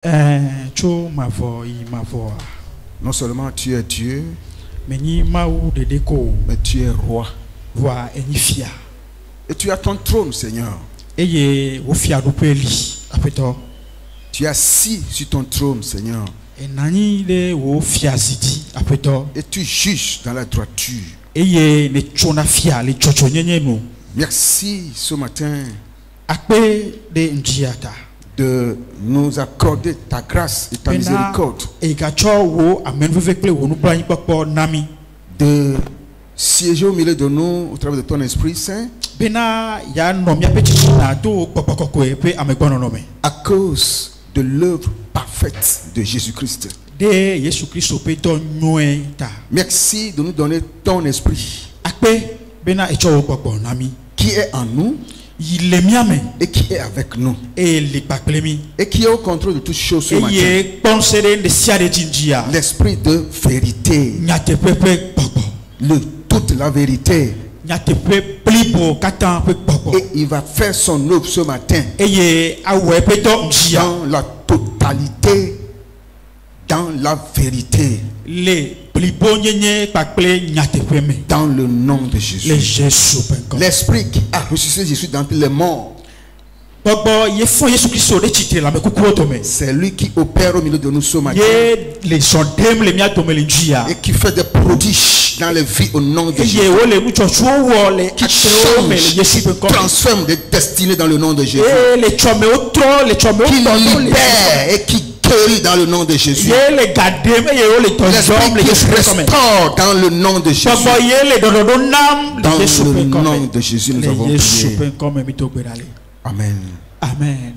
Non seulement tu es Dieu, mais tu es roi. Et tu as ton trône, Seigneur. Tu es assis sur ton trône, Seigneur. Et tu juges dans la droiture. Merci ce matin de nous accorder ta grâce et ta miséricorde, de siéger au milieu de nous au travers de ton Esprit Saint, à cause de l'œuvre parfaite de Jésus-Christ. Merci de nous donner ton Esprit qui est en nous et qui est avec nous et qui est au contrôle de toutes choses ce matin. L'esprit de vérité, toute la vérité, et il va faire son œuvre ce matin dans la totalité, dans la vérité, dans le nom de Jésus. L'esprit qui a ressuscité Jésus dans les morts, c'est lui qui opère au milieu de nous ce matin et qui fait des prodiges dans les vies au nom de Jésus, qui change, qui transforme des destinées dans le nom de Jésus, qui libère et qui guérit dans le nom de Jésus, l'esprit qui restaure dans le nom de Jésus. Dans le nom de Jésus nous avons prié. Amen. Amen.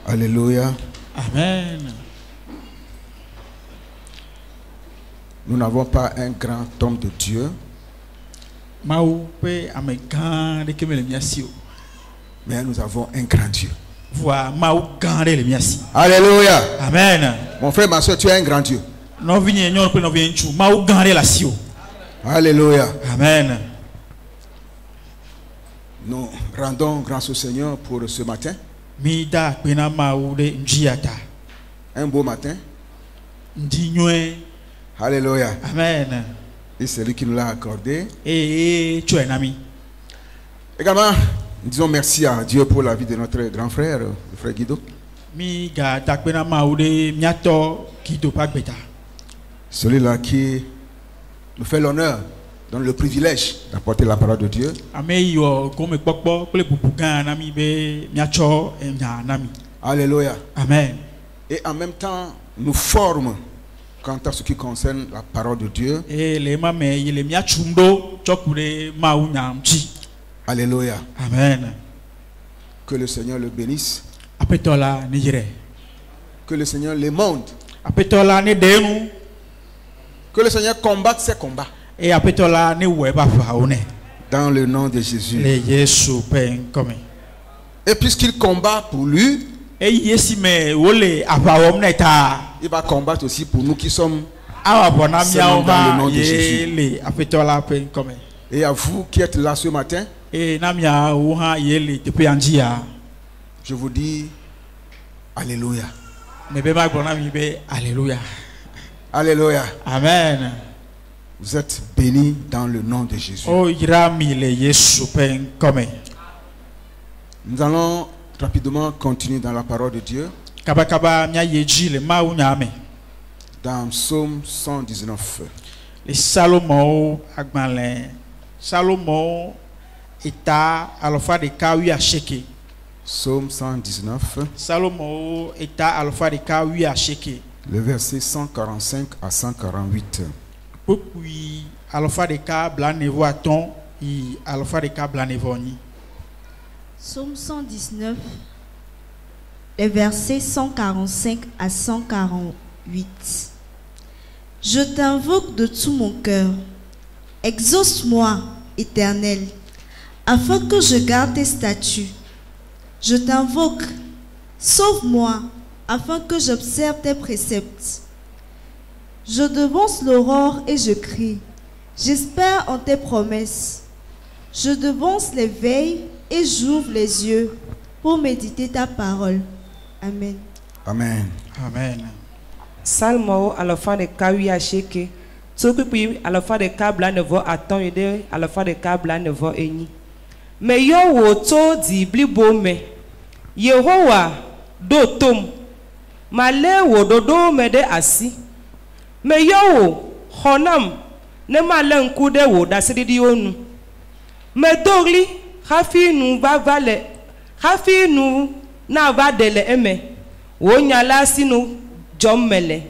Alléluia. Amen. Nous n'avons pas un grand homme de Dieu, mais nous avons un grand Dieu. Alléluia. Amen. Mon frère, ma soeur, tu es un grand Dieu. Alléluia. Amen. Nous rendons grâce au Seigneur pour ce matin. Un beau matin. Alléluia. Amen. Et c'est lui qui nous l'a accordé. Également, nous disons merci à Dieu pour la vie de notre grand frère, le frère Guido. Celui-là qui nous fait l'honneur, donne le privilège d'apporter la parole de Dieu. Alléluia. Amen. Et en même temps, nous forme quant à ce qui concerne la parole de Dieu. Alléluia. Amen. Que le Seigneur le bénisse. Que le Seigneur le monte. Que le Seigneur combatte ses combats. Dans le nom de Jésus. Et puisqu'il combat pour lui, il va combattre aussi pour nous qui sommes dans le nom de Jésus. Et à vous qui êtes là ce matin, je vous dis Alléluia. Alléluia. Alléluia. Amen. Vous êtes bénis dans le nom de Jésus. Nous allons rapidement continuer dans la parole de Dieu. Dans Psaume 119. Salomon est alpha de Kawi à Sheke. Psaume 119. Salomon est alpha de Kawi à Sheke. Le verset 145 à 148. Puis alpha de Ka blanevo à ton et alpha de Ka blanevoni. Psaume 119. Les versets 145 à 148. Je t'invoque de tout mon cœur. Exauce-moi, Éternel, afin que je garde tes statuts. Je t'invoque, sauve-moi, afin que j'observe tes préceptes. Je devance l'aurore et je crie. J'espère en tes promesses. Je devance les veilles et j'ouvre les yeux pour méditer ta parole. Amen. Amen. Amen. Salmo à la fin de Kawi Acheke. Tsokupi à la fin de Kabla ne va attendre et à la fin de Kabla ne va eni. Mais yo wo to di blibo me. Yehowa do tom. Male wo dodo me de asi. Mais yo wo honam ne male nkude wo da sedidi onu. Me dogli hafi nu va vale. Hafi nu na va dele eme. Wo nyala sinu jommele.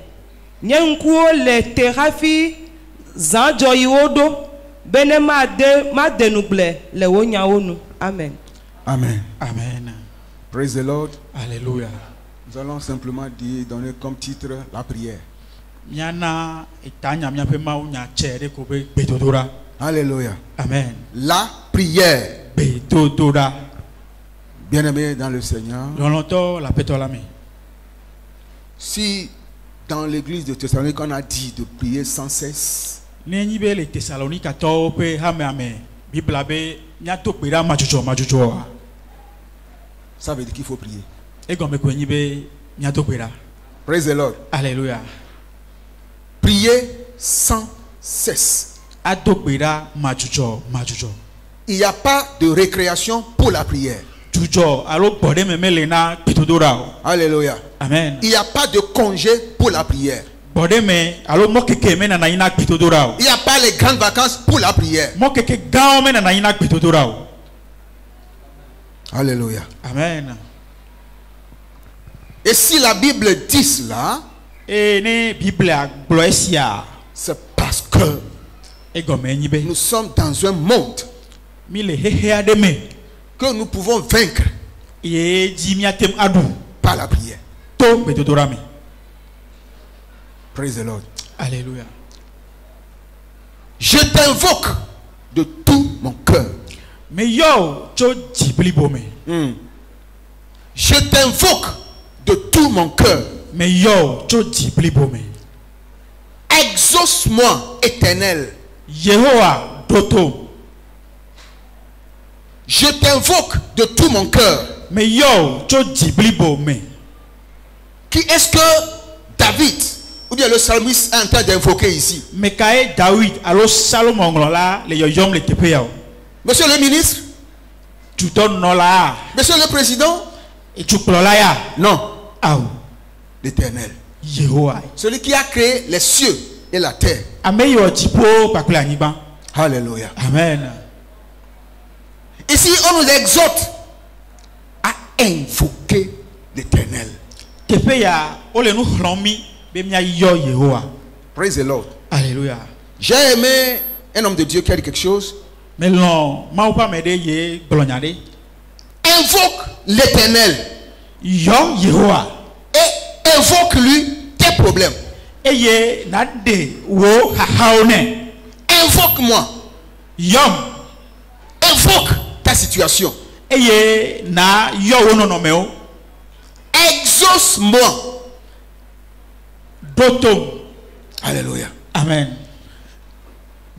Nyenkuo le terafi zanjo yodo bene ma denuble le wonya onu. Amen. Amen. Amen. Praise the Lord. Alléluia. Nous allons simplement donner comme titre la prière. Miana etanya miape maunya chere kobe betodora. Alléluia. Amen. La prière. Betodora. Bien-aimés dans le Seigneur. Longtemps la petolame. Si dans l'église de Thessalonique on a dit de prier sans cesse, Nenyibe le Thessalonique ato pe hame ame. Biblabe nyato pera majujo. ça veut dire qu'il faut prier. Egome kwenyibe nyato pera. Praise the Lord. Alléluia. Prier sans cesse. Ato pera majujo. Il n'y a pas de récréation pour la prière. Alléluia. Amen. Il n'y a pas de congé pour la prière. Il n'y a pas les grandes vacances pour la prière. Alléluia. Amen. Et si la Bible dit cela, c'est parce que nous sommes dans un monde que nous pouvons vaincre par la prière. Praise the Lord. Alléluia. Je t'invoque de tout mon cœur. Je t'invoque de tout mon cœur. Exauce-moi, Éternel. Je t'invoque de tout mon cœur. Qui est-ce que David ou bien le psalmiste est en train d'invoquer ici? Monsieur le ministre? Monsieur le président? Non. L'Éternel. Celui qui a créé les cieux et la terre. Alléluia. Amen. Ici, on nous exhorte à invoquer l'Éternel. Praise the Lord. Alléluia. J'ai aimé un homme de Dieu qui a dit quelque chose. Invoque l'Éternel. Et invoque-lui tes problèmes. Invoque-moi. Invoque ta situation. Exauce-moi. Alléluia. Amen.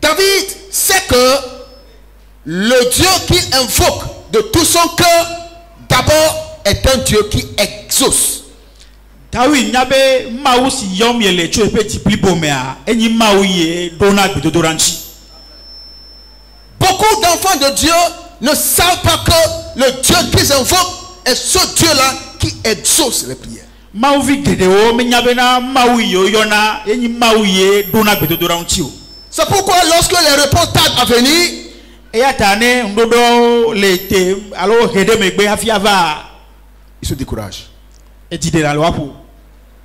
David sait que le Dieu qu'il invoque de tout son cœur, d'abord, est un Dieu qui exauce. Beaucoup d'enfants de Dieu ne savent pas que le Dieu qu'ils invoquent est ce Dieu-là qui exauce les prières. C'est pourquoi lorsque les réponses tardent à venir, ils se découragent.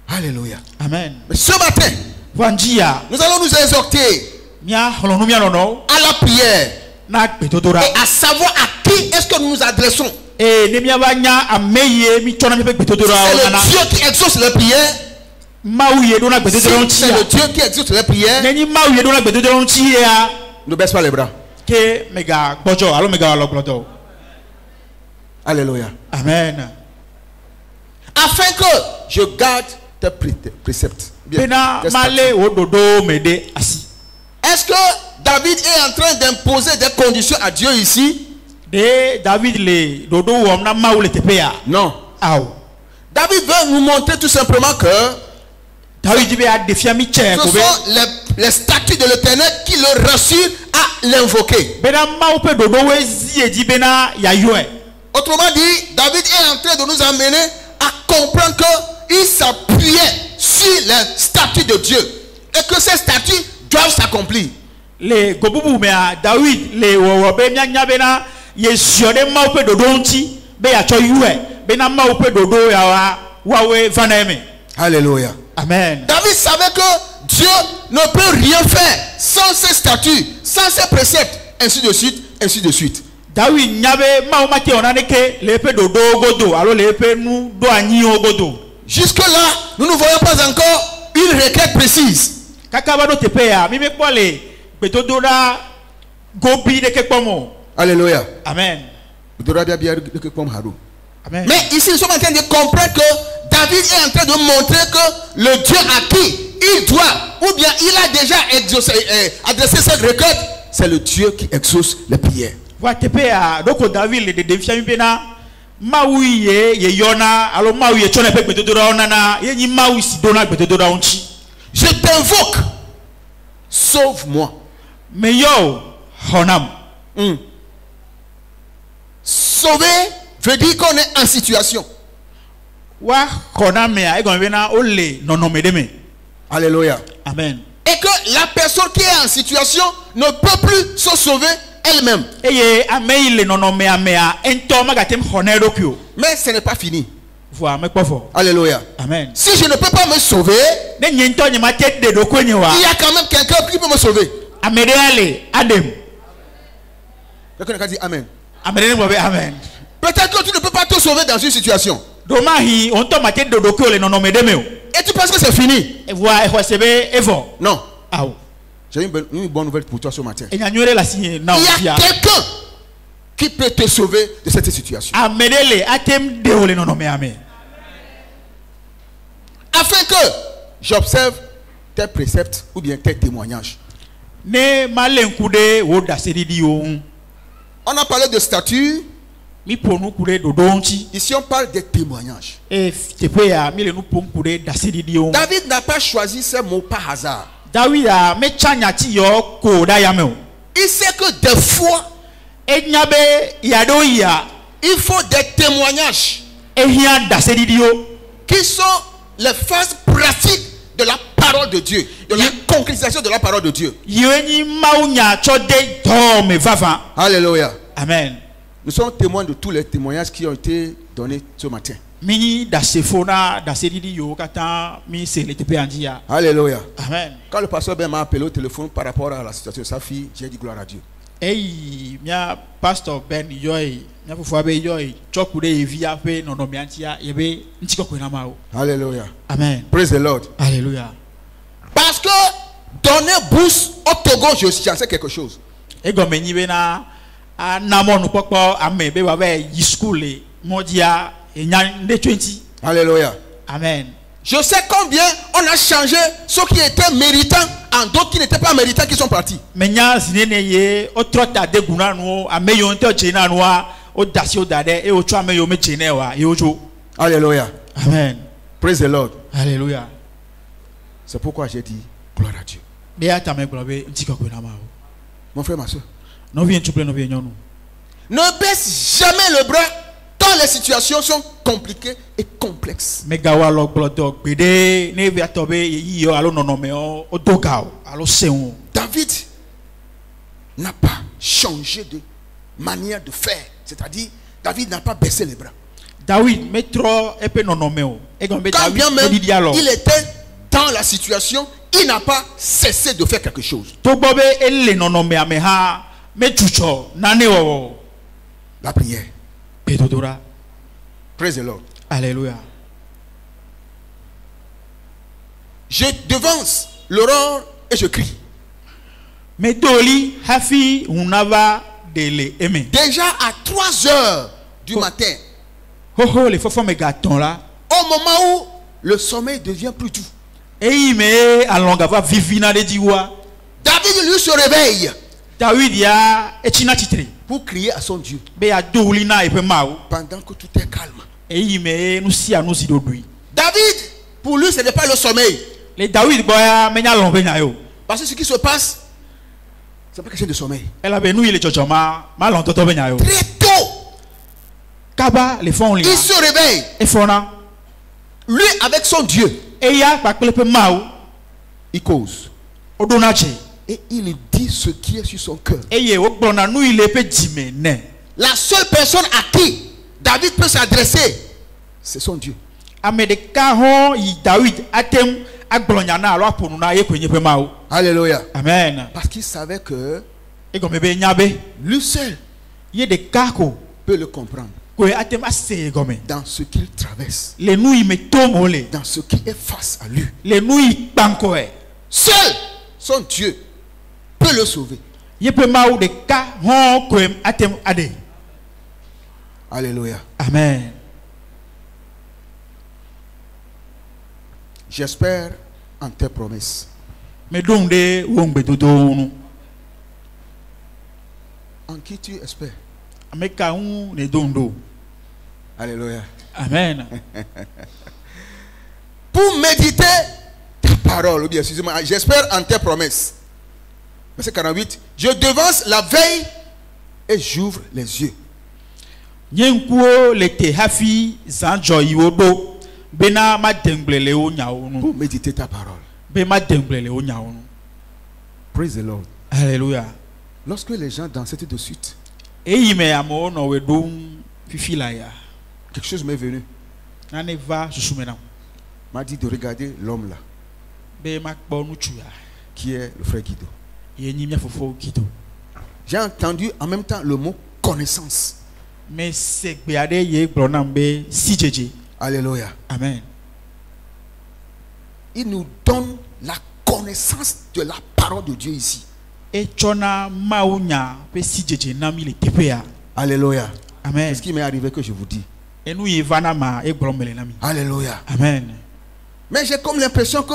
Alléluia. Amen. Mais ce matin, nous allons nous exhorter à la prière et à savoir à qui est-ce que nous nous adressons. C'est le Dieu qui exauce les prières. C'est le Dieu qui exauce les prières. Ne baisse pas les bras. Alléluia. Amen. Afin que je garde tes préceptes. Est-ce que David est en train d'imposer des conditions à Dieu ici? Non. David veut nous montrer tout simplement que ce sont les statuts de l'Éternel qui le rassurent à l'invoquer. Autrement dit, David est en train de nous amener à comprendre qu'il s'appuyait sur les statuts de Dieu et que ces statuts doivent s'accomplir. Alléluia. Amen. David savait que Dieu ne peut rien faire sans ses statuts, sans ses préceptes, ainsi de suite, ainsi de suite. Jusque là, nous ne voyons pas encore une requête précise. Alléluia. Amen. Amen. Mais ici, nous sommes en train de comprendre que David est en train de montrer que le Dieu à qui il doit, ou bien il a déjà adressé cette requête, c'est le Dieu qui exauce les prières. Je t'invoque, sauve-moi. Sauver veut dire qu'on est en situation. Alléluia. Amen. Et que la personne qui est en situation ne peut plus se sauver elle-même. Mais ce n'est pas fini. Alléluia. Amen. Si je ne peux pas me sauver, il y a quand même quelqu'un qui peut me sauver. Quelqu'un qui dit Amen. Amen. Peut-être que tu ne peux pas te sauver dans une situation. Et tu penses que c'est fini. Non. J'ai une bonne nouvelle pour toi ce matin. Il y a quelqu'un qui peut te sauver de cette situation. Afin que j'observe tes préceptes ou bien tes témoignages. On a parlé de statut. Ici on parle des témoignages. David n'a pas choisi ces mots par hasard. Il sait que des fois il faut des témoignages qui sont les phases pratiques de la parole de Dieu, de la concrétisation de la parole de Dieu. Alléluia. Amen. Nous sommes témoins de tous les témoignages qui ont été donnés ce matin. Alléluia. Amen. Quand le pasteur Ben m'a appelé au téléphone par rapport à la situation de sa fille, j'ai dit gloire à Dieu. Pasteur Ben Alléluia. Amen. Praise the Lord. Alléluia. Parce que donner bourse au Togo, j'en sais quelque chose. Alléluia. Amen. Je sais combien on a changé ceux qui étaient méritants en d'autres qui n'étaient pas méritants qui sont partis. Alléluia. Amen. Praise the Lord. Alléluia. C'est pourquoi j'ai dit gloire à Dieu. Mon frère, ma soeur, ne baisse jamais le bras quand les situations sont compliquées et complexes. David n'a pas changé de manière de faire. C'est-à-dire, David n'a pas baissé les bras. Quand bien même il était dans la situation, il n'a pas cessé de faire quelque chose. La prière. Praise the Lord. Alléluia. Je devance l'aurore et je crie. Déjà à 3 heures du matin, au moment où le sommeil devient plus doux, David lui se réveille pour crier à son Dieu pendant que tout est calme. David, pour lui, ce n'est pas le sommeil. Parce que ce qui se passe, c'est pas question de sommeil. Très tôt, il se réveille. Lui, avec son Dieu, il cause. Et il dit ce qui est sur son cœur. La seule personne à qui David peut s'adresser, c'est son Dieu. Alléluia. Amen. Parce qu'il savait que lui seul peut le comprendre dans ce qu'il traverse, dans ce qui est face à lui. Seul son Dieu peut le sauver. Alléluia. Amen. J'espère en tes promesses. En qui tu espères? Alléluia. Amen. Pour méditer ta parole, ou bien, excusez-moi, j'espère en tes promesses. Verset 48. Je devance la veille et j'ouvre les yeux. Pour méditer ta parole. Praise the Lord. Alléluia. Lorsque les gens dansaient tout de suite, quelque chose m'est venu. M'a dit de regarder l'homme là, qui est le frère Guido. J'ai entendu en même temps le mot connaissance. Alléluia. Amen. Il nous donne la connaissance de la parole de Dieu ici. Alléluia. Amen. C'est ce qui m'est arrivé que je vous dis. Alléluia. Amen. Mais j'ai comme l'impression que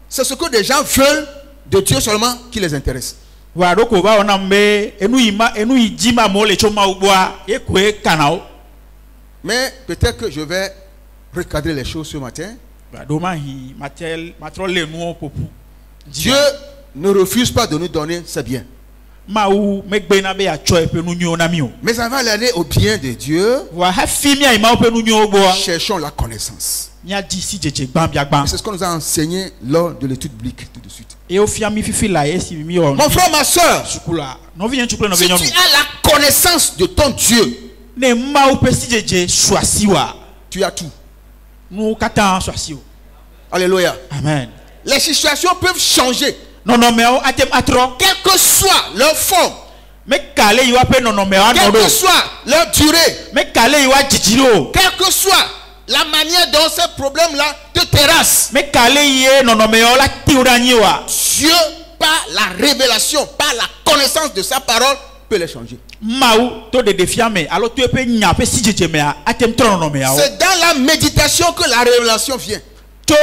c'est ce que des gens veulent de Dieu seulement qui les intéresse. Mais peut-être que je vais recadrer les choses ce matin. Dieu ne refuse pas de nous donner ses biens. Mais avant d'aller au bien de Dieu, cherchons la connaissance. C'est ce qu'on nous a enseigné lors de l'étude biblique tout de suite. Mon frère, ma soeur, si tu as la connaissance de ton Dieu, tu as tout. Alléluia. Amen. Les situations peuvent changer. Quelle que soit leur forme, quelle que soit leur durée, quelle que soit la manière dont ces problèmes-là te terrassent, Dieu, par la révélation, par la connaissance de sa parole, peut les changer. C'est dans la méditation que la révélation vient. C'est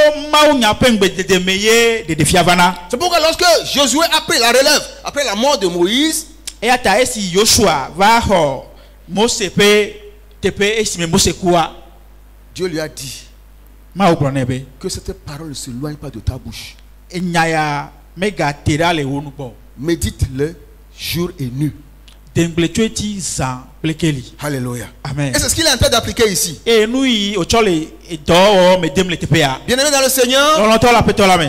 pourquoi lorsque Josué a pris la relève après la mort de Moïse, Dieu lui a dit que cette parole ne s'éloigne pas de ta bouche. Médite-le jour et nuit. Alléluia. Amen. Et c'est ce qu'il est en train d'appliquer ici. Bien-aimé dans le Seigneur,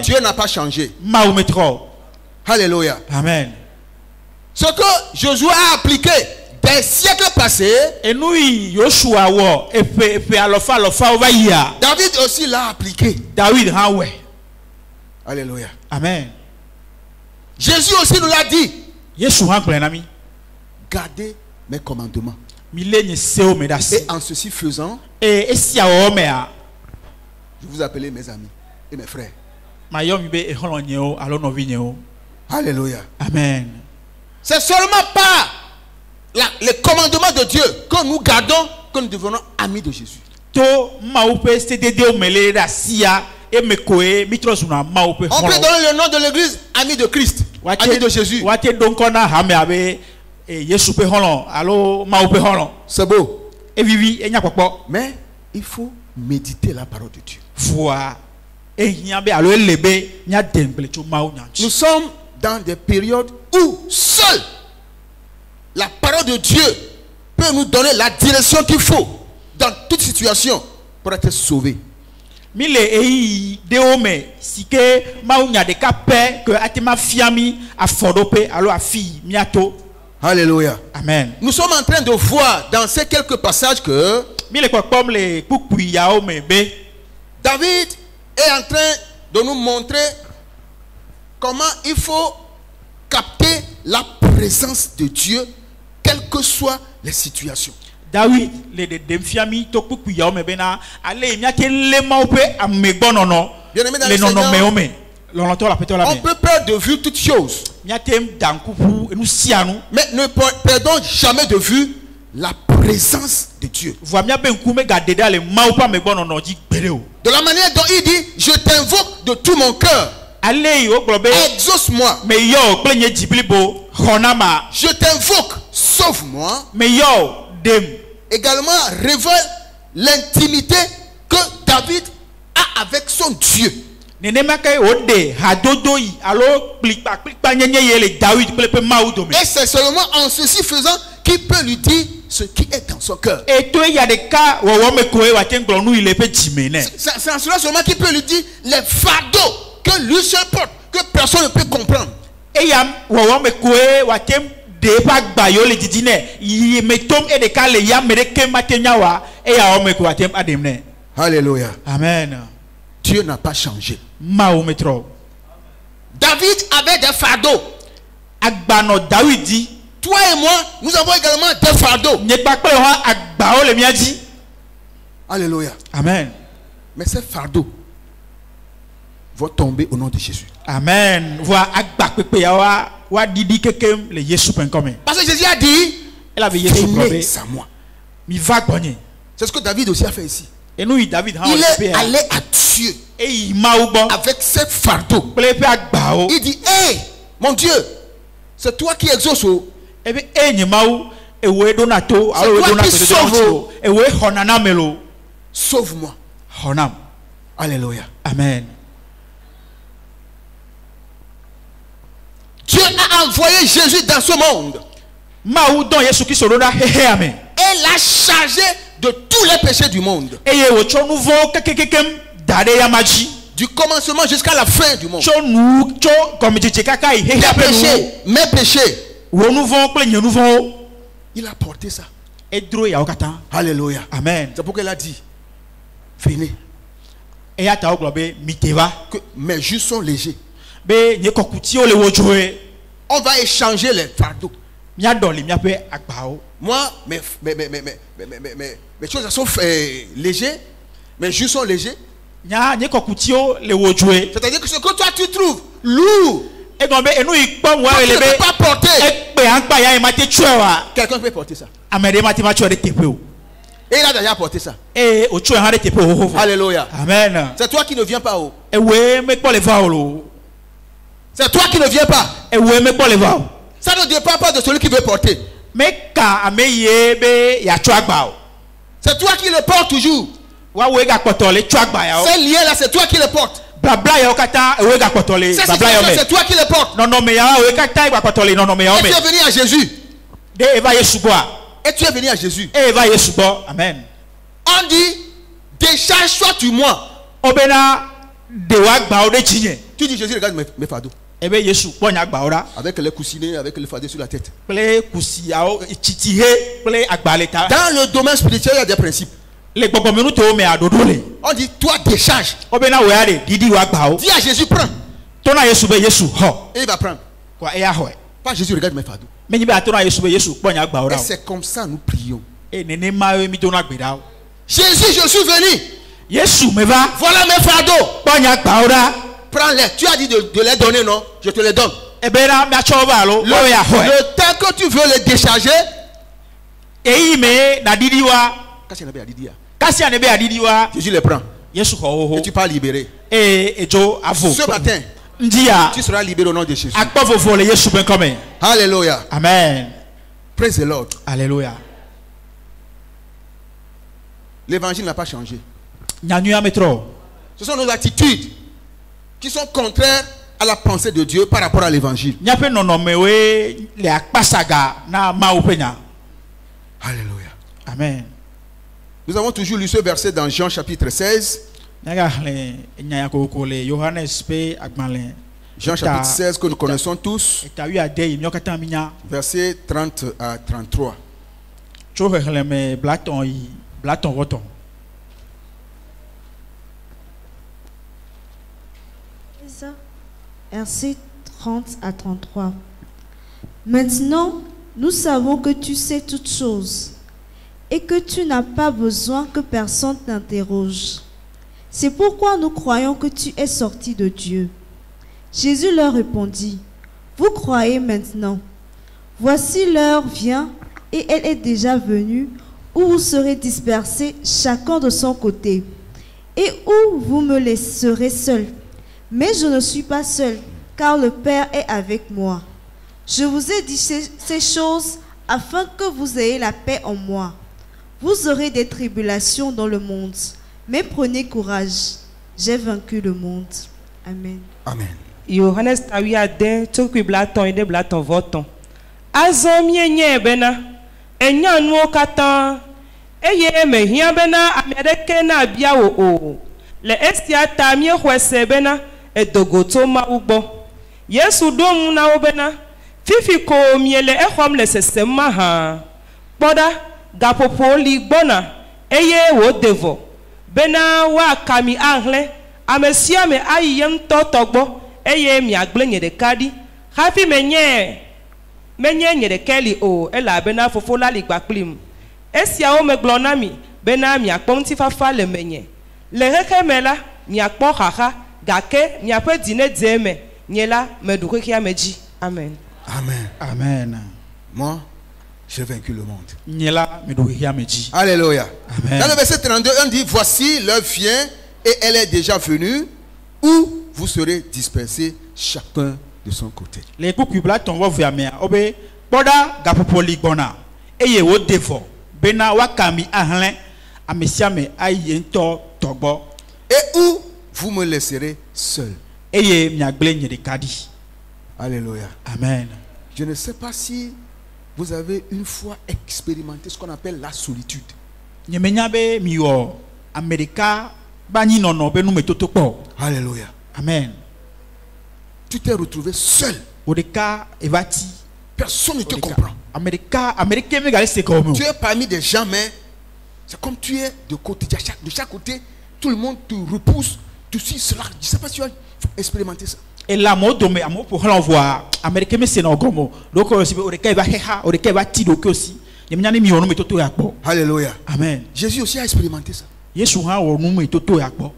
Dieu n'a pas changé. Alléluia. Amen. Ce que Josué a appliqué des siècles passés, David aussi l'a appliqué. Alléluia. Amen. Jésus aussi nous l'a dit. Gardez mes commandements. Et en ceci faisant, je vous appelle mes amis et mes frères. Alléluia. Amen. C'est seulement par les commandements de Dieu que nous gardons que nous devenons amis de Jésus. On peut donner le nom de l'église ami de Christ, ami de Jésus. C'est beau. Mais il faut méditer la parole de Dieu. Nous sommes dans des périodes où seule la parole de Dieu peut nous donner la direction qu'il faut dans toute situation pour être sauvé. Alléluia. Amen. Nous sommes en train de voir dans ces quelques passages que David est en train de nous montrer comment il faut capter la présence de Dieu, quelles que soient les situations. David, on peut perdre de vue toutes choses, mais ne perdons jamais de vue la présence de Dieu. De la manière dont il dit, je t'invoque de tout mon cœur, exauce-moi. Je t'invoque, sauve-moi. Également révèle l'intimité que David a avec son Dieu. Et c'est seulement en ceci faisant qu'il peut lui dire ce qui est dans son cœur. C'est en cela seulement qu'il peut lui dire les fardeaux que lui seul porte, que personne ne peut comprendre. Alléluia. Amen. Dieu n'a pas changé. David avait des fardeaux. Toi et moi, nous avons également des fardeaux. Alléluia. Amen. Mais ces fardeaux vont tomber au nom de Jésus. Amen. Parce que Jésus a dit, venez à moi. C'est ce que David aussi a fait ici. Il est allé à Dieu avec ses fardeaux. Il dit, hé, mon Dieu, c'est toi qui exauces. C'est toi qui sauves. Sauve-moi. Alléluia. Amen. Dieu a envoyé Jésus dans ce monde. Et l'a chargé de tous les péchés du monde. Du commencement jusqu'à la fin du monde. Mes péchés. Il a porté ça. Alléluia. Amen. C'est pourquoi il a dit, venez. Que mes jus sont légers. On va échanger les fardeaux. Moi, mes choses sont légères, mes jus sont légers. C'est-à-dire que ce que toi tu trouves lourd, quelqu'un ne peut pas porter. Quelqu'un peut porter ça. Et il a déjà porté ça. Alléluia. Amen. C'est toi qui ne viens pas haut. C'est toi qui ne viens pas. Ça ne dépend pas de celui qui veut porter. C'est toi qui le portes toujours. Ces liens là, c'est toi qui le portes. C'est toi qui le portes. Et tu es venu à Jésus. Et tu es venu à Jésus. Amen. On dit, décharge-toi sur moi. Tu dis, Jésus, regarde mes fardeaux. Avec les coussinets, avec les fardeaux sur la tête. Dans le domaine spirituel, il y a des principes. On dit, toi décharge. Dis à Jésus, prends. Et il va prendre. Pas Jésus, regarde mes fardeaux. Et c'est comme ça nous prions. Jésus, je suis venu. Voilà mes fardeaux. Prends-les. Tu as dit de les donner, non? Je te les donne. Le temps que tu veux les décharger, Jésus les prend. Et tu pars libérer. Ce matin, tu seras libéré au nom de Jésus. Alléluia. Amen. Praise the Lord. Alléluia. l'évangile n'a pas changé. Ce sont nos attitudes qui sont contraires à la pensée de Dieu par rapport à l'évangile. Alléluia. Amen. Nous avons toujours lu ce verset dans Jean chapitre 16. Jean chapitre 16 que nous connaissons tous. Verset 30 à 33. Verset 30 à 33. Maintenant, nous savons que tu sais toutes choses et que tu n'as pas besoin que personne t'interroge. C'est pourquoi nous croyons que tu es sorti de Dieu. Jésus leur répondit, vous croyez maintenant. Voici l'heure vient et elle est déjà venue où vous serez dispersés chacun de son côté et où vous me laisserez seul. Mais je ne suis pas seul, car le Père est avec moi. Je vous ai dit ces choses afin que vous ayez la paix en moi. Vous aurez des tribulations dans le monde, mais prenez courage. J'ai vaincu le monde. Amen. Amen. Johannes tawiade tukwi blaton ide blaton voton. Azomie nye bena enya nuo katan eye me hia bena amerike na bia o le estia tamie hwese bena edogoto ma ugbo Yesu dom na obena fifi ko miele ehom le sesema ha boda gapopoli gbona eye wo devo bena wa kami angle amesia me ayem totogbo eye mi agble nye de kadi hafi menye nye de keli o ela bena fofo la ligba plim esia o me glonami bena mi akponti fafa le menye le rekemela mi akpo haha gake mi ape dine deme nyela meduke kia meji. Amen. Amen. Amen. Moi, j'ai vaincu le monde. Nyela meduke kia meji. Alléluia. Amen. Dans le verset 32, on dit, voici l'heure vient et elle est déjà venue où vous serez dispersés chacun de son côté. Les kukubla tombo viamea obe boda gapopoli gbona eye wo defo bena wakami ahlen amesiame ayento togbo et où vous me laisserez seul. Eye miagble nyede kadi. Alléluia. Amen. Je ne sais pas si vous avez une fois expérimenté ce qu'on appelle la solitude. Nyemenyabe miwo Amerika bani nono benu metoto po. Alléluia. Amen. Tu t'es retrouvé seul. Odeka evati. Personne ne te comprend. Tu es parmi des gens, mais c'est comme tu es de côté. De chaque côté, tout le monde te repousse. Tu suis cela. Je ne sais pas si tu as expérimenté ça. Et la mode de amour pour l'envoi américain, mais c'est non gomo. Donc, odeka eva heha, odeka eva tido aussi. Yemnyane mi onu metoto yakbo. Alléluia. Amen. Jésus aussi a expérimenté ça. Yesu ha onu metoto yakbo.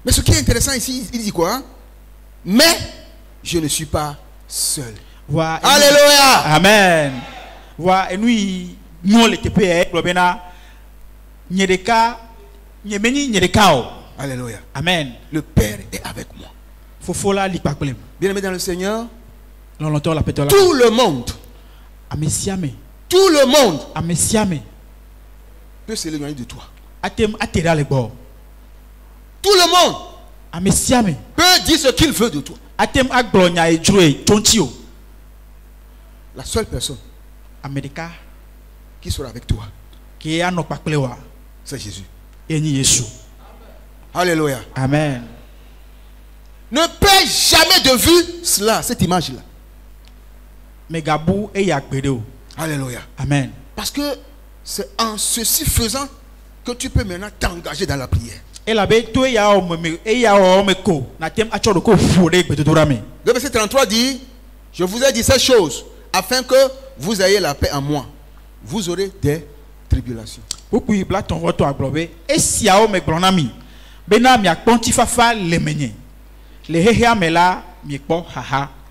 Mais ce qui est intéressant ici, il dit quoi? Mais je ne suis pas seul. Alléluia. Amen. Wa enui nyole tepe globena nyedeka nyemeni nyedekao. Alléluia. Amen. Le Père est avec moi. Fofola likpaklem. Bien-aimé dans le Seigneur, tout le monde, tout le monde peut s'éloigner de toi. Tout le monde peut dire ce qu'il veut de toi. La seule personne qui sera avec toi, c'est Jésus. Alléluia. Amen. Ne perds jamais de vue cela, cette image-là. Alléluia. Amen. Parce que c'est en ceci faisant que tu peux maintenant t'engager dans la prière. Le verset 33 dit, je vous ai dit ces choses afin que vous ayez la paix en moi. Vous aurez des tribulations.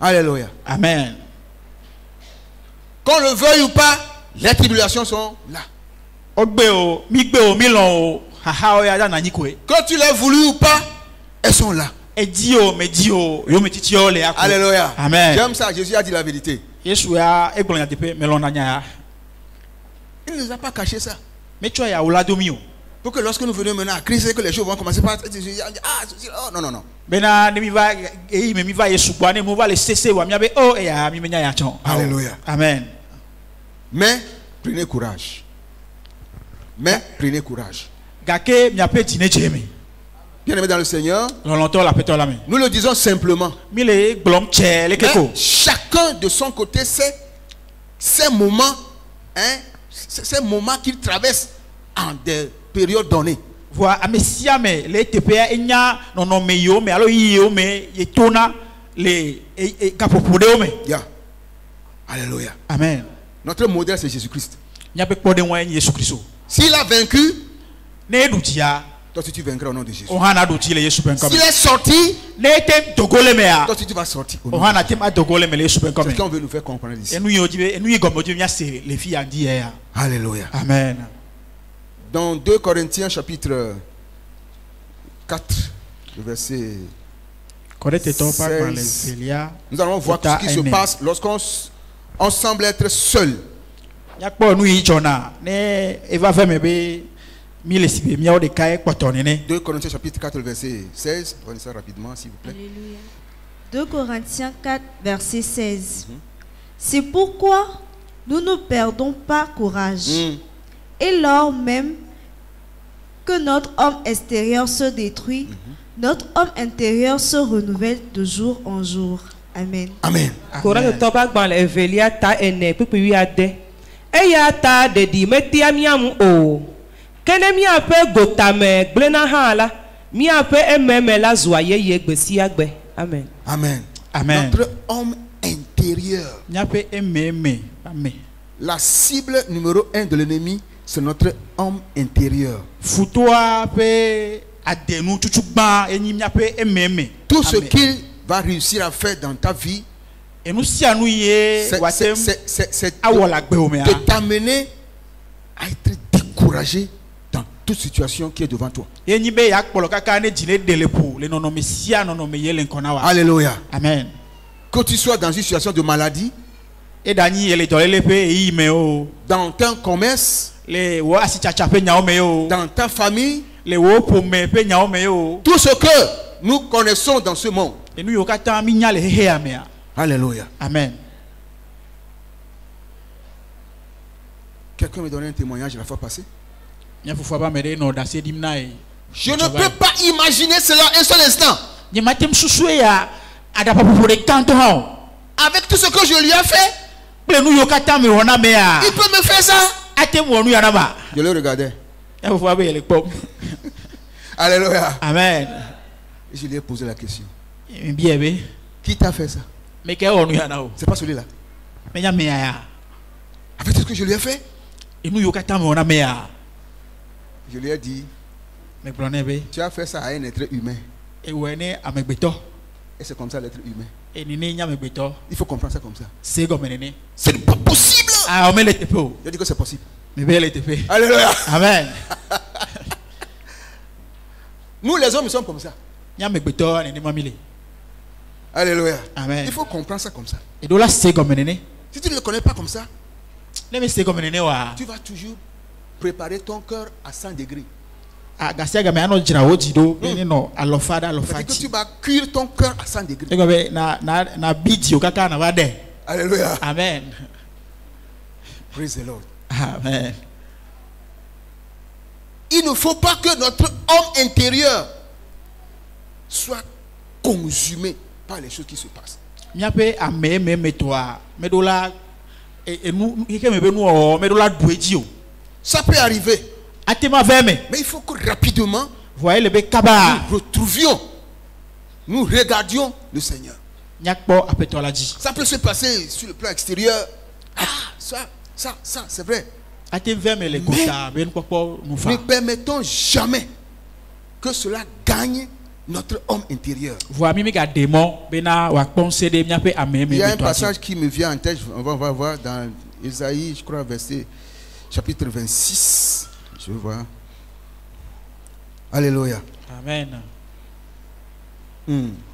Alléluia. Amen. Qu'on le veuille ou pas, les tribulations sont là. Que tu l'aies voulu ou pas, elles sont là. Alléluia. Amen. J'aime ça, Jésus a dit la vérité. Il ne nous a pas caché ça. Pour que lorsque nous venons maintenant à Christ, que les choses vont commencer par oh non non non. Alléluia. Amen. Mais prenez courage. Mais prenez courage. Bien aimé dans le Seigneur, nous le disons simplement. Mais chacun de son côté sait ces moments, ces moments qu'il traverse en des périodes données. Yeah. Alléluia. Amen. Notre modèle c'est Jésus-Christ. S'il a vaincu, toi tu vaincras au nom de Jésus. S'il est sorti, toi tu vas sortir au nom de Jésus. Quelqu'un veut nous faire comprendre ici. Alléluia. Amen. Dans 2 Corinthiens chapitre 4, le verset 16, nous allons voir ce qui se passe lorsqu'on semble être seul. 2 Corinthiens chapitre 4, le verset 16. Prenez ça rapidement, s'il vous plaît. Alléluia. 2 Corinthiens 4, verset 16. C'est pourquoi nous ne perdons pas courage. Et lors même que notre homme extérieur se détruit, notre homme intérieur se renouvelle de jour en jour. Amen. Amen. Amen. Amen. Notre homme intérieur. La cible numéro 1 de l'ennemi, c'est notre homme intérieur. Tout ce qu'il va réussir à faire dans ta vie, c'est de t'amener à être découragé dans toute situation qui est devant toi. Alléluia. Amen. Que tu sois dans une situation de maladie, dans ton commerce, dans ta famille, tout ce que nous connaissons dans ce monde. Alléluia. Amen. Quelqu'un me donnait un témoignage la fois passée. Je ne peux pas imaginer cela un seul instant. Avec tout ce que je lui ai fait, il peut me faire ça. Je le regardais. Alléluia. Amen. Et je lui ai posé la question. Qui t'a fait ça? C'est pas celui-là. Avec tout ce que je lui ai fait, je lui ai dit, tu as fait ça à un être humain. Et c'est comme ça l'être humain. Il faut comprendre ça comme ça. Ce n'est pas possible. Je dis que c'est possible. Alléluia. Amen. Nous les hommes, nous sommes comme ça. Alléluia. Amen. Il faut comprendre ça comme ça. Si tu ne le connais pas comme ça, tu vas toujours préparer ton cœur à 100 degrés. Que tu vas cuire ton cœur à 100 degrés. Alléluia. Amen. Praise the Lord. Amen. Il ne faut pas que notre homme intérieur soit consumé par les choses qui se passent. Ça peut arriver. Mais il faut que rapidement nous retrouvions, nous regardions le Seigneur. Ça peut se passer sur le plan extérieur. Ça, c'est vrai. Mais ne permettons jamais que cela gagne notre homme intérieur. Il y a un passage qui me vient en tête, on va voir dans Isaïe, je crois, chapitre 26. Je vais voir. Alléluia. Amen.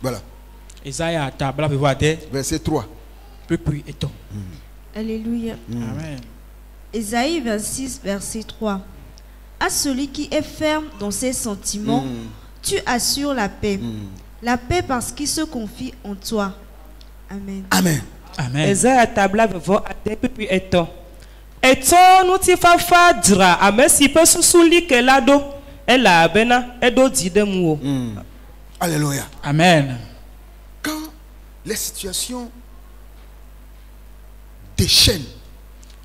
Voilà. Verset 3. Alléluia. Amen. Isaïe 26, verset 3. À celui qui est ferme dans ses sentiments, tu assures la paix. La paix parce qu'il se confie en toi. Amen. Amen. Amen. Esaïe tabla vevo ate pipi eto. Eto nuti fafa dra amesi pe susuli kelado ela bena edo didemuo. Alléluia. Amen. Quand les situations déchaînent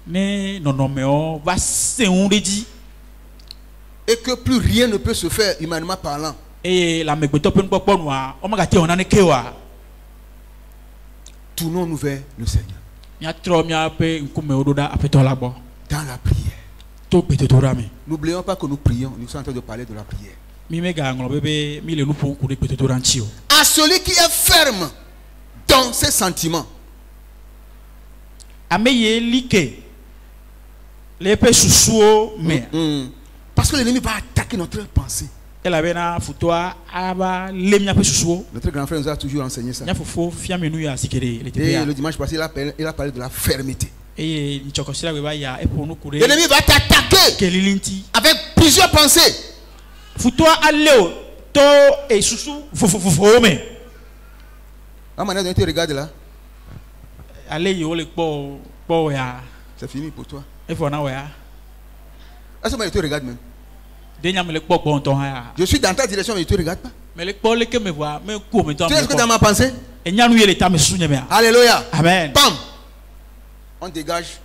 ne nonomeo va se unredi et que plus rien ne peut se faire humainement parlant, et la megbeto pe npopo noa o magati ona ne kewa tournons-nous vers le Seigneur mia tro mia pe nkume ododa apeto lagbo dans la prière. to betetorami N'oublions pas que nous prions, nous sommes en train de parler de la prière. mi mega nglo bebe mi le nu pon ku de betetoranchi o. À celui qui est ferme dans ses sentiments, Ameye like le pe susuo me parce que l'ennemi va attaquer notre pensée. ela bena futoa aba lemia pe susuo Notre grand frère nous a toujours enseigné ça. nya fofo fiame nu ya sikere le Et tebea le dimanche passé, il a parlé de la fermeté. e nchokosira we ba ya eponu kure L'ennemi va t'attaquer kelilinti avec plusieurs pensées. futoa aleo to e susu fofofofo me La manière dont tu regardes là, ale yo le po ya c'est fini pour toi. e fo na we ya À ce moment, tu te regardes même. de nya me le po nton ya Je suis dans ta direction, mais tu ne te regardes pas. me le po le ke me voa me ku me to Tu es que dans ma pensée? e nya nu yele ta me susu nya me ya. Alléluia. Amen. Bam. On dégage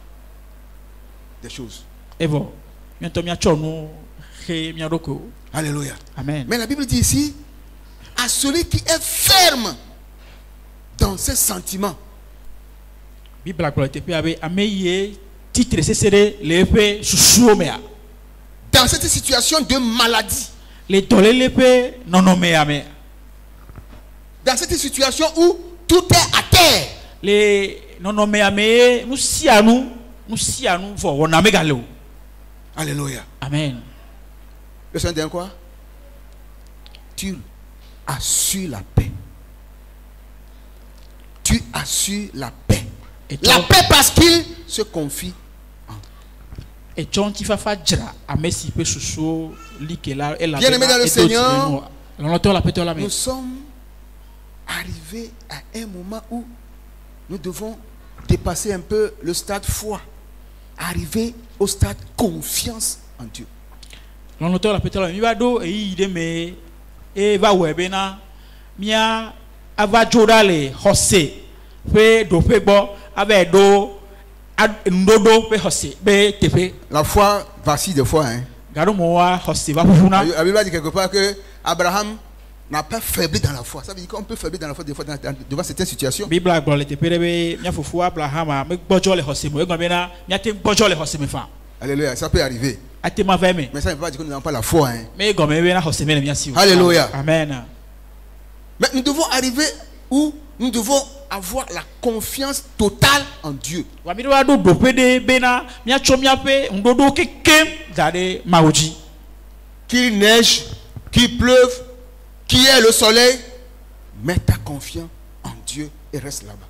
des choses. Evo mia to mia chonu he mia roko. Alléluia. Amen. Mais la Bible dit ici, à celui qui est ferme dans ses sentiments. Bible ko te pe abe ameye titre sesere le pe susu me ya. Dans cette situation de maladie. Le tole le pe nono me ya me. Dans cette situation où tout est à terre. Le nono me ya me nu sianu fo wona me galo. Alléluia. Amen. Le Seigneur dit quoi? Tu assures la paix. Tu assures la paix. La paix parce qu'il se confie. Et John Tifafa Dra, Amesi pe susu likela ela. Bien-aimé dans le Seigneur, nous nous sommes arrivés à un moment où nous devons dépasser un peu le stade foi, arriver au stade confiance en Dieu. L'auteur la petite mi va do e de me e va webena mia ava jodale hose pe do pe bo ave do ndodo pe hose be tepe. La foi vacille des fois, hein. Garo mo wa hose va fufuna. La Bible dit quelque part que Abraham n'a pas faibli dans la foi. Ça veut dire qu'on peut faiblir dans la foi des fois devant certaines situations. Bible a le tepe be mia fufu Abraham me bojo le hose mo e gbena mia te bojo le hose me fa. Alléluia, ça peut arriver. Mais ça ne veut pas dire que nous n'avons pas la foi. Hein. Alléluia. Amen. Mais nous devons arriver où nous devons avoir la confiance totale en Dieu. Qu'il neige, qu'il pleuve, qu'il y ait le soleil, mets ta confiance en Dieu et reste là-bas.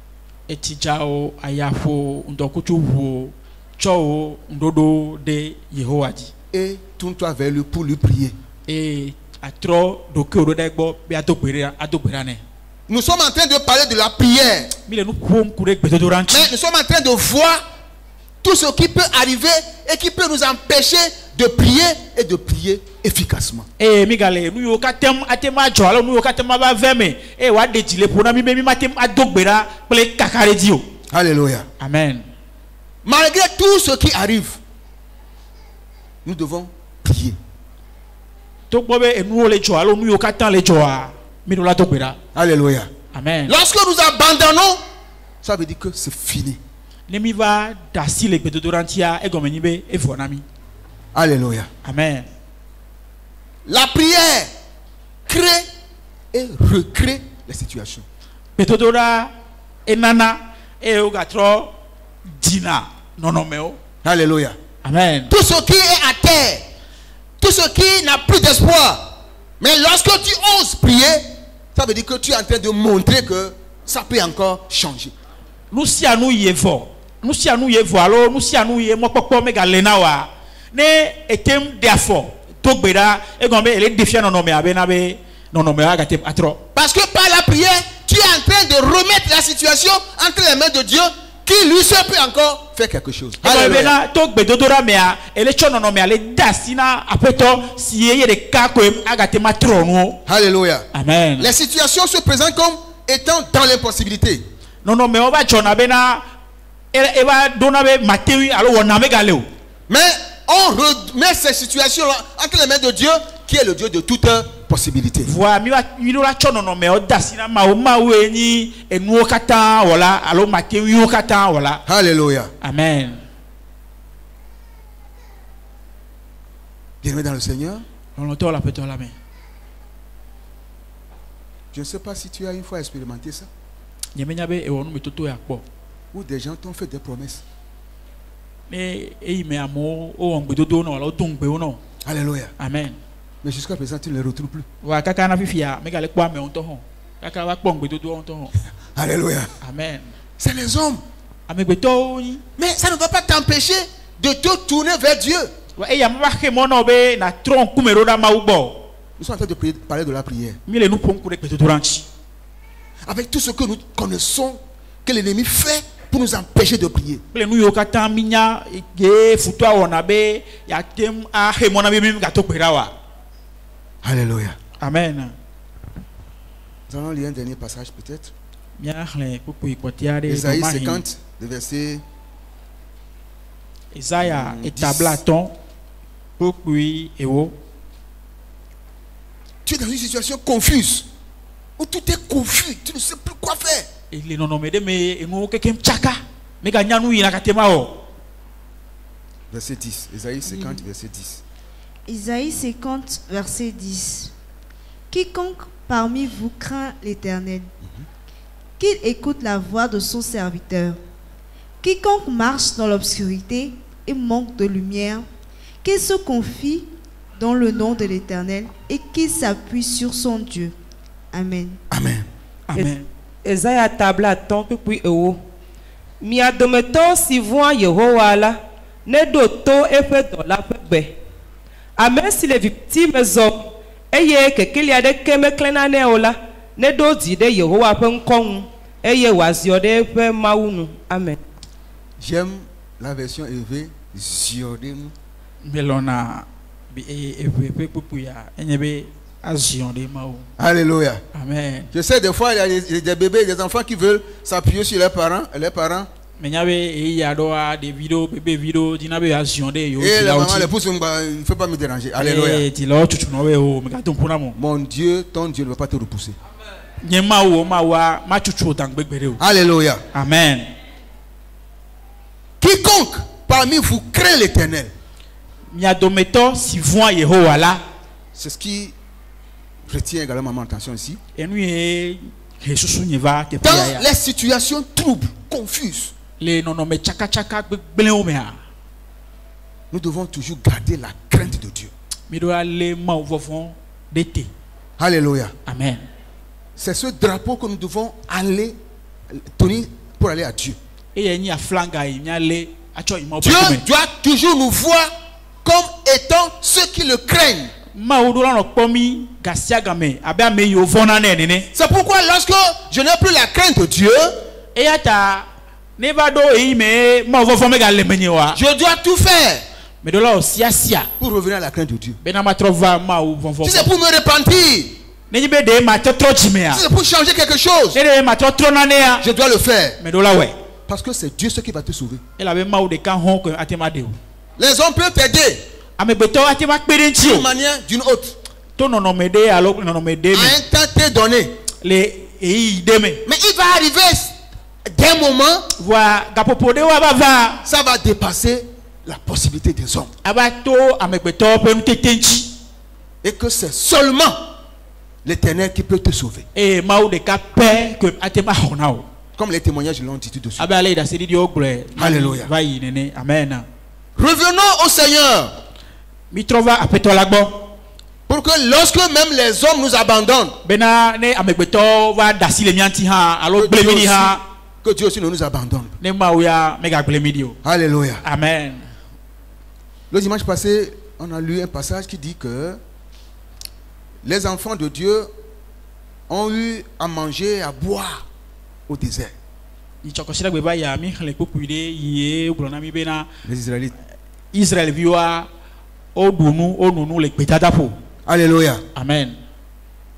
Et tourne-toi vers lui pour lui prier. Nous sommes en train de parler de la prière. Mais nous sommes en train de voir tout ce qui peut arriver et qui peut nous empêcher de prier et de prier efficacement. Alléluia. Amen. Malgré tout ce qui arrive, nous devons prier. Alléluia. Amen. Lorsque nous abandonnons, ça veut dire que c'est fini. Alléluia. Amen. La prière crée et recrée les situations. Alléluia. Amen. Tout ce qui est à terre, tout ce qui n'a plus d'espoir, mais lorsque tu oses prier, ça veut dire que tu es en train de montrer que ça peut encore changer. Nous si à nous y evo, alors nous si à nous y evo, ne etem therefore Parce que par la prière, tu es en train de remettre la situation entre les mains de Dieu, qui lui seul peut encore faire quelque chose. Alléluia. Alléluia. Amen. Les situations se présentent comme étant dans l'impossibilité. Mais on remet ces situations-là entre les mains de Dieu, qui est le Dieu de toute possibilité. Alléluia. Amen. Bien-aimé dans le Seigneur, je ne sais pas si tu as une fois expérimenté ça, où des gens t'ont fait des promesses. Alléluia. Amen. Mais jusqu'à présent, tu ne les retrouves plus. Alléluia. Amen. C'est les hommes. Mais ça ne va pas t'empêcher de te tourner vers Dieu. Nous sommes en train de parler de la prière. Avec tout ce que nous connaissons que l'ennemi fait pour nous empêcher de prier. Alléluia. Amen. Nous allons lire un dernier passage peut-être. Isaïe 50, le verset. Isaïa et tablaton. Tu es dans une situation confuse, où tout est confus, tu ne sais plus quoi faire. Verset 10. Isaïe 50, verset 10. Isaïe 50, verset 10. Quiconque parmi vous craint l'Éternel, qu'il écoute la voix de son serviteur. Quiconque marche dans l'obscurité et manque de lumière, qu'il se confie dans le nom de l'Éternel et qu'il s'appuie sur son Dieu. Amen. Amen. Amen. Isaïa tabla ton que puis ewo. Mi adometo si voit Yehowa la, ne doto e fait dans la pebe. Amen si les victimes hommes, eye que qu'il y a des keme klenane ola, ne do di de Yehowa pe nkong, eye wazio de pe maunu. Amen. J'aime la version élevée, Ziodem. Melona Alléluia. Amen. Je sais des fois il y a des bébés, des enfants qui veulent s'appuyer sur leurs parents. Et les parents et la maman les pousse, il ne faut pas me déranger. Alléluia. Mon Dieu, ton Dieu ne va pas te repousser. Alléluia. Amen. Quiconque parmi vous craint l'Éternel. C'est ce qui retient également ma attention ici. Dans les situations troubles, confuses, nous devons toujours garder la crainte de Dieu. Alléluia. Amen. C'est ce drapeau que nous devons aller tenir pour aller à Dieu. Dieu doit toujours nous voir comme étant ceux qui le craignent. C'est pourquoi lorsque je n'ai plus la crainte de Dieu, je dois tout faire pour revenir à la crainte de Dieu. Si c'est pour me repentir, si c'est pour changer quelque chose, je dois le faire. Parce que c'est Dieu ce qui va te sauver. Les hommes peuvent t'aider d'une manière, d'une autre. À un temps t'est donné. Mais il va arriver d'un moment, ça va dépasser la possibilité des hommes. Et que c'est seulement l'Éternel qui peut te sauver. Comme les témoignages l'ont dit tout de suite. Alléluia. Amen. Revenons au Seigneur. Pour que lorsque même les hommes nous abandonnent, que Dieu aussi ne nous abandonne. Alléluia. Alléluia. Amen. Le dimanche passé, on a lu un passage qui dit que les enfants de Dieu ont eu à manger et à boire au désert. Les Israélites. Alléluia. Amen.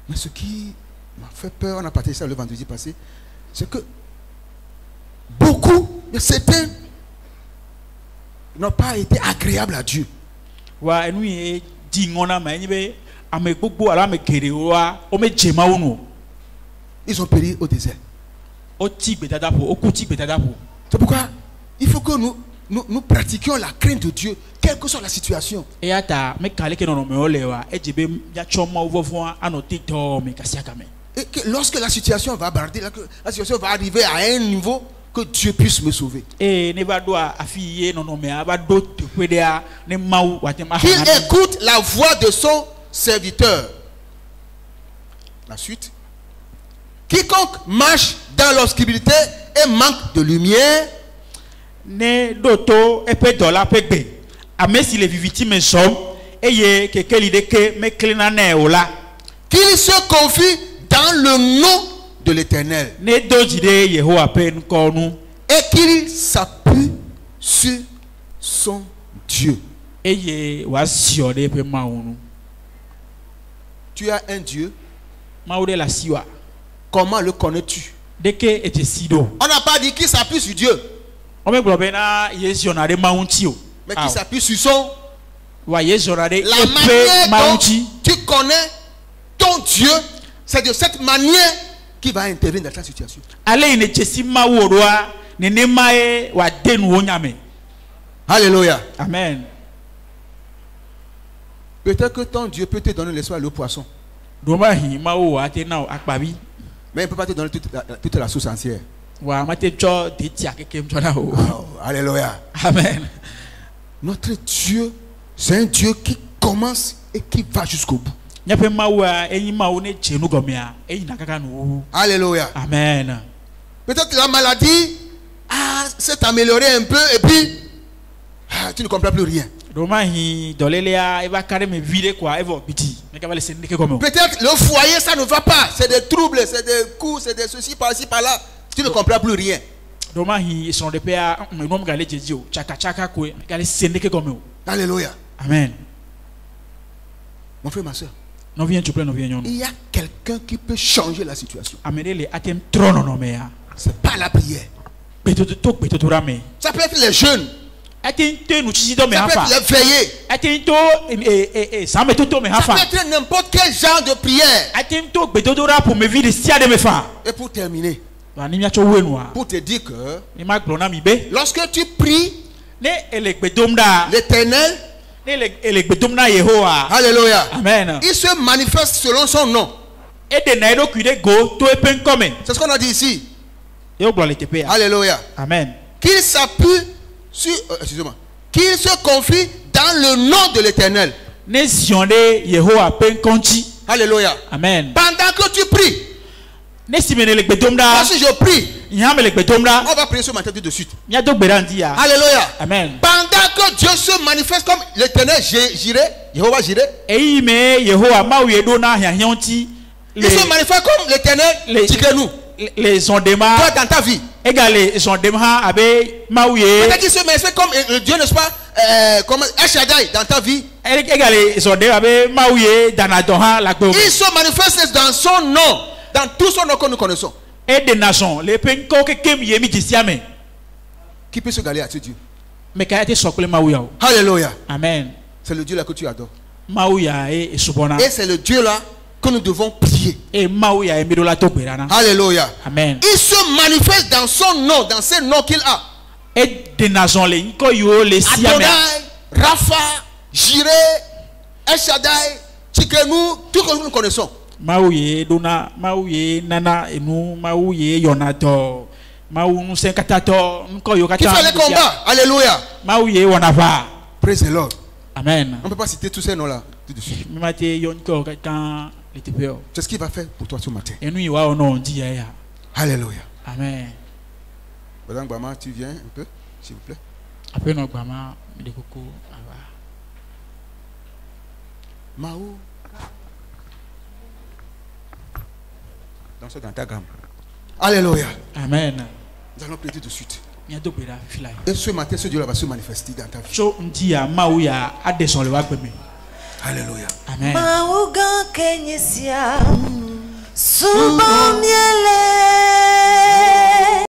Mais ce qui m'a fait peur, on a partagé ça le vendredi passé, c'est que beaucoup, certains n'ont pas été agréables à Dieu. Ils ont péri au désert. C'est pourquoi il faut que nous pratiquions la crainte de Dieu, quelle que soit la situation. Et que lorsque la situation va aborder, la situation va arriver à un niveau que Dieu puisse me sauver. Qu'il écoute la voix de son serviteur. La suite. Quiconque marche dans l'obscurité et manque de lumière, qu'il se confie dans le nom de l'Éternel et qu'il s'appuie sur son Dieu. Tu as un Dieu. Comment le connais-tu? On n'a pas dit qu'il s'appuie sur Dieu, mais qu'il s'appuie sur son. La manière dont tu connais ton Dieu, c'est de cette manière qu'il va intervenir dans ta situation. Alléluia. Amen. Peut-être que ton Dieu peut te donner l'espoir et le poisson, mais il ne peut pas te donner toute la sauce entière. Oh, alléluia. Amen. Notre Dieu, c'est un Dieu qui commence et qui va jusqu'au bout. Alléluia. Amen. Peut-être la maladie s'est améliorée un peu et puis tu ne comprends plus rien. Peut-être le foyer ça ne va pas, c'est des troubles, c'est des coups, c'est des ceci par-ci par-là, tu ne comprends plus rien. Alléluia. Amen. Mon frère, ma soeur, il y a quelqu'un qui peut changer la situation. C'est pas la prière. Ça peut être les jeunes. Ça peut être les veillées. Ça peut être n'importe quel genre de prière. Et pour terminer, pour te dire que lorsque tu pries l'Éternel, alléluia, amen, il se manifeste selon son nom. C'est ce qu'on a dit ici. Alléluia. Amen. Qu'il s'appuie sur, excusez-moi, qu'il se confie dans le nom de l'Éternel. Alléluia. Amen. Pendant que tu pries, si je prie, on va prier ce matin tout de suite. Alléluia. Amen. Pendant que Dieu se manifeste comme l'Éternel, Jéhovah Jireh, il se manifeste comme l'Éternel Tigrenu. Les ondema toi dans ta vie. Égalé les ondema avec Maouye. Peut-être qu'il se manifeste comme Dieu, n'est-ce pas, comme El Shaddai dans ta vie. Égalé les ondema avec Maouye dans la doha la gloire. Il se manifeste dans son nom, dans tout son nom que nous connaissons. Et des nations, les penko que kem yemi disiame. Qui peut se galer à ce Dieu? Mais quand il sokole Maouya. Alléluia. Amen. C'est le Dieu là que tu adores. Maouya et subona. Et c'est le Dieu là que nous devons prier. Et Maouya et Mirola Toberana. Alléluia. Amen. Il se manifeste dans son nom, dans ces noms qu'il a. Et des nations les nkoyo les siame. Adonai, Rapha, Jireh, El Shaddai, Tigrenu, tout ce que nous connaissons. Maouye dona, Maouye nana enu, Maouye yonato, Maou senkatato, nkoyo kata. Qui fait les combats? Alléluia. Maouye wanava. Praise the Lord. Amen. On ne peut pas citer tous ces noms là tout de suite. C'est ce qu'il va faire pour toi ce matin. Alléluia. Amen. Madame Bama, tu viens un peu, s'il vous plaît. Mao. Danse dans ta gamme. Alléluia. Amen. Nous allons prier tout de suite. Et ce matin, ce Dieu va se manifester dans ta vie. Alléluia. Amen. Maugan Kenysia. Souvent miele